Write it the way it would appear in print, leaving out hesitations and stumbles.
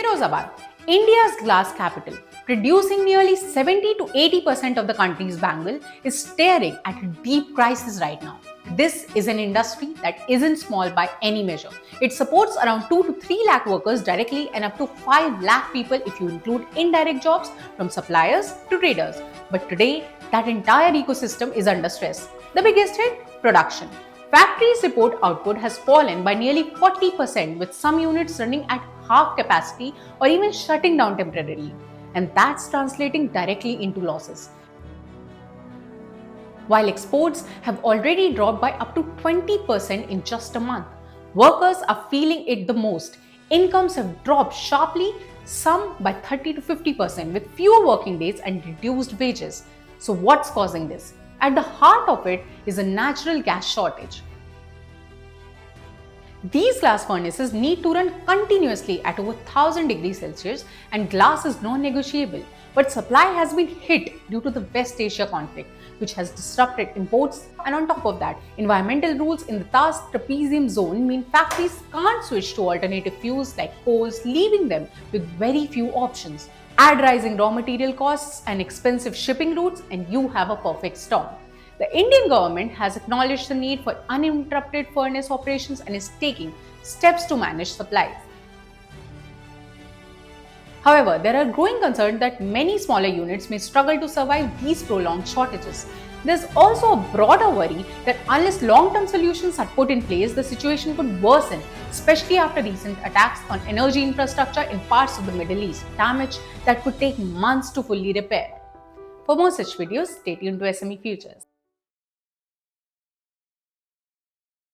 Firozabad, India's glass capital, producing nearly 70 to 80% of the country's bangle, is staring at a deep crisis right now. This is an industry that isn't small by any measure. It supports around 2 to 3 lakh workers directly and up to 5 lakh people if you include indirect jobs from suppliers to traders. But today, that entire ecosystem is under stress. The biggest hit? Production. Factories report output has fallen by nearly 40%, with some units running at half capacity or even shutting down temporarily. And that's translating directly into losses. While exports have already dropped by up to 20% in just a month, workers are feeling it the most. Incomes have dropped sharply, some by 30 to 50%, with fewer working days and reduced wages. So what's causing this? At the heart of it is a natural gas shortage. These glass furnaces need to run continuously at over 1000 degrees Celsius, and glass is non-negotiable. But supply has been hit due to the West Asia conflict, which has disrupted imports, and on top of that, environmental rules in the TAS trapezium zone mean factories can't switch to alternative fuels like coals, leaving them with very few options. Add rising raw material costs and expensive shipping routes, and you have a perfect storm. The Indian government has acknowledged the need for uninterrupted furnace operations and is taking steps to manage supplies. However, there are growing concerns that many smaller units may struggle to survive these prolonged shortages. There's also a broader worry that unless long-term solutions are put in place, the situation could worsen, especially after recent attacks on energy infrastructure in parts of the Middle East, damage that could take months to fully repair. For more such videos, stay tuned to SME Futures.